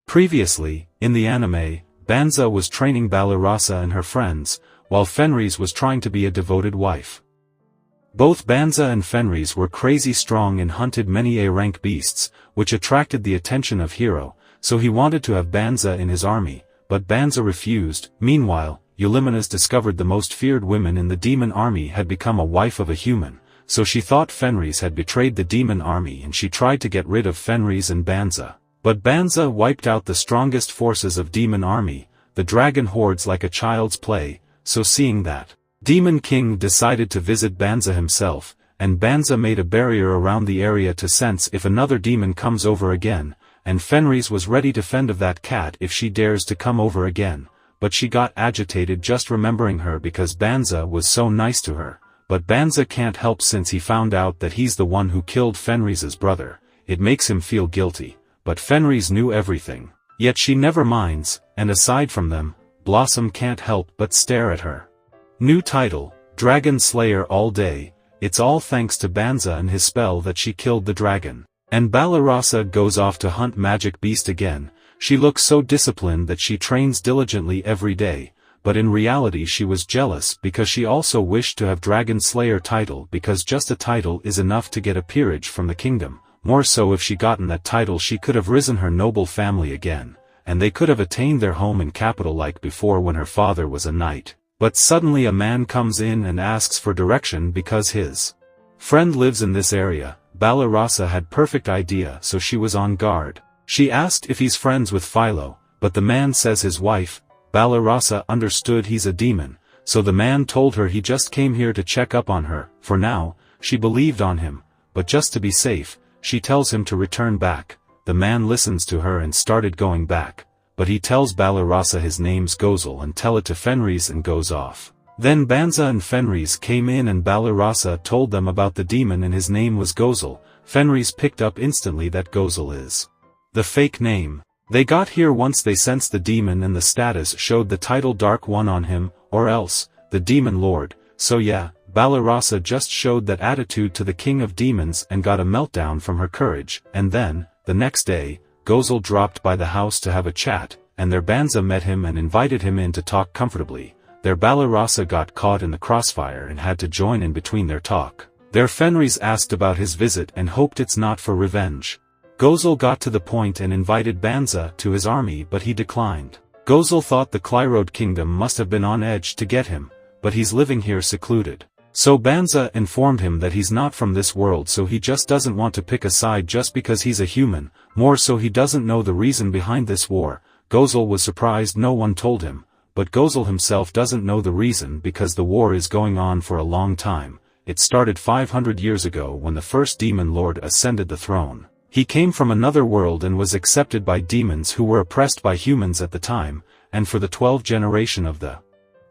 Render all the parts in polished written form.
Previously, in the anime, Banza was training Balarasa and her friends, while Fenris was trying to be a devoted wife. Both Banza and Fenris were crazy strong and hunted many A-rank beasts, which attracted the attention of Hiro, so he wanted to have Banza in his army, but Banza refused. Meanwhile, Eulymenes discovered the most feared women in the demon army had become a wife of a human, so she thought Fenris had betrayed the demon army and she tried to get rid of Fenris and Banza. But Banza wiped out the strongest forces of demon army, the dragon hordes like a child's play, so seeing that, Demon King decided to visit Banza himself, and Banza made a barrier around the area to sense if another demon comes over again, and Fenris was ready to fend of that cat if she dares to come over again, but she got agitated just remembering her because Banza was so nice to her, but Banza can't help since he found out that he's the one who killed Fenris's brother, it makes him feel guilty. But Fenris knew everything. Yet she never minds, and aside from them, Blossom can't help but stare at her. New title, Dragon Slayer all day, it's all thanks to Banza and his spell that she killed the dragon. And Balarasa goes off to hunt magic beast again, she looks so disciplined that she trains diligently every day, but in reality she was jealous because she also wished to have Dragon Slayer title because just a title is enough to get a peerage from the kingdom. More so if she gotten that title she could have risen her noble family again, and they could have attained their home in capital like before when her father was a knight. But suddenly a man comes in and asks for direction because his friend lives in this area. Balarasa had perfect idea so she was on guard. She asked if he's friends with Philo, but the man says his wife. Balarasa understood he's a demon, so the man told her he just came here to check up on her. For now, she believed on him, but just to be safe, she tells him to return back. The man listens to her and started going back, but he tells Balarasa his name's Gozel and tell it to Fenris and goes off. Then Banza and Fenris came in and Balarasa told them about the demon and his name was Gozel. Fenris picked up instantly that Gozel is the fake name. They got here once they sensed the demon and the status showed the title Dark One on him, or else, the Demon Lord, so yeah. Balarasa just showed that attitude to the king of demons and got a meltdown from her courage, and then, the next day, Gozel dropped by the house to have a chat, and their Banza met him and invited him in to talk comfortably. Their Balarasa got caught in the crossfire and had to join in between their talk. Their Fenris asked about his visit and hoped it's not for revenge. Gozel got to the point and invited Banza to his army but he declined. Gozel thought the Clyrode kingdom must have been on edge to get him, but he's living here secluded. So Banza informed him that he's not from this world so he just doesn't want to pick a side just because he's a human, more so he doesn't know the reason behind this war. Gozel was surprised no one told him, but Gozel himself doesn't know the reason because the war is going on for a long time. It started 500 years ago when the first demon lord ascended the throne. He came from another world and was accepted by demons who were oppressed by humans at the time, and for the 12th generation of the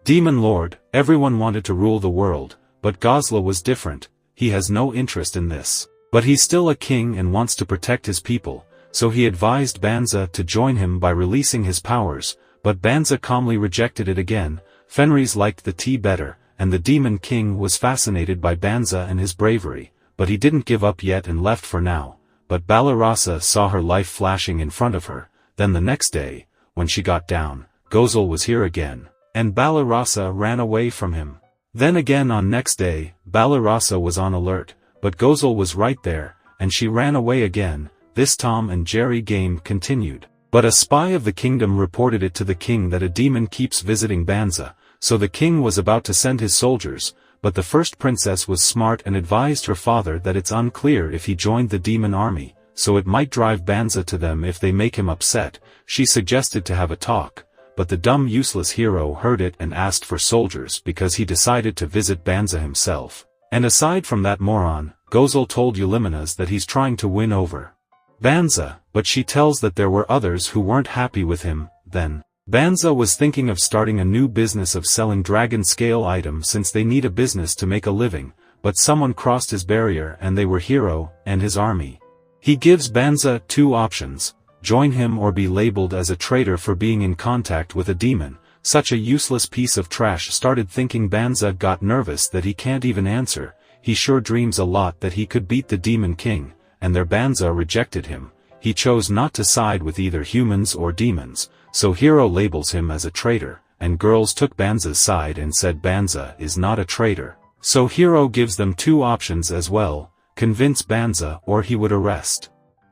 Demon Lord, everyone wanted to rule the world. But Gosla was different, he has no interest in this. But he's still a king and wants to protect his people, so he advised Banza to join him by releasing his powers, but Banza calmly rejected it again. Fenris liked the tea better, and the Demon King was fascinated by Banza and his bravery, but he didn't give up yet and left for now. But Balarasa saw her life flashing in front of her. Then the next day, when she got down, Gozel was here again, and Balarasa ran away from him. Then again on next day, Balarasa was on alert, but Gozel was right there, and she ran away again. This Tom and Jerry game continued. But a spy of the kingdom reported it to the king that a demon keeps visiting Banza, so the king was about to send his soldiers, but the first princess was smart and advised her father that it's unclear if he joined the demon army, so it might drive Banza to them if they make him upset. She suggested to have a talk. But the dumb useless hero heard it and asked for soldiers because he decided to visit Banza himself. And aside from that moron, Gozel told Eulymenes that he's trying to win over Banza, but she tells that there were others who weren't happy with him. Then, Banza was thinking of starting a new business of selling dragon scale items since they need a business to make a living, but someone crossed his barrier and they were Hiro and his army. He gives Banza two options. Join him or be labeled as a traitor for being in contact with a demon. Such a useless piece of trash started thinking. Banza got nervous that he can't even answer. He sure dreams a lot that he could beat the Demon King, and their Banza rejected him. he chose not to side with either humans or demons, so Hiro labels him as a traitor, and girls took Banza's side and said Banza is not a traitor. So Hiro gives them two options as well, convince Banza or he would arrest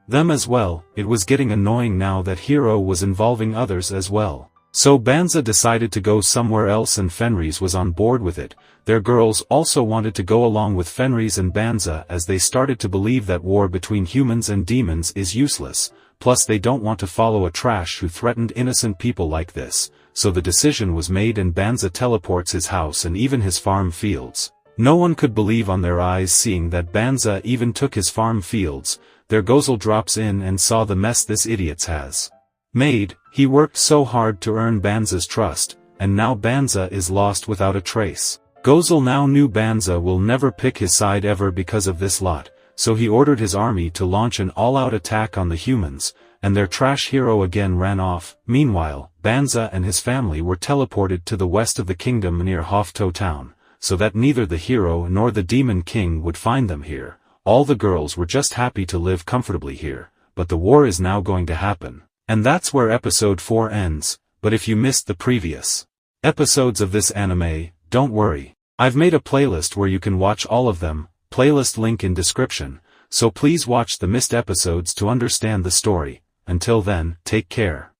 them as well. It was getting annoying now that Hiro was involving others as well. So Banza decided to go somewhere else and Fenris was on board with it. Their girls also wanted to go along with Fenris and Banza as they started to believe that war between humans and demons is useless, plus they don't want to follow a trash who threatened innocent people like this, so the decision was made and Banza teleports his house and even his farm fields. No one could believe on their eyes seeing that Banza even took his farm fields. Their Gozel drops in and saw the mess this idiot has made. He worked so hard to earn Banza's trust, and now Banza is lost without a trace. Gozel now knew Banza will never pick his side ever because of this lot, so he ordered his army to launch an all-out attack on the humans, and their trash hero again ran off. Meanwhile, Banza and his family were teleported to the west of the kingdom near Hofto town, so that neither the hero nor the demon king would find them here. All the girls were just happy to live comfortably here, but the war is now going to happen. And that's where episode 4 ends, but if you missed the previous episodes of this anime, don't worry. I've made a playlist where you can watch all of them, playlist link in description, so please watch the missed episodes to understand the story. Until then, take care.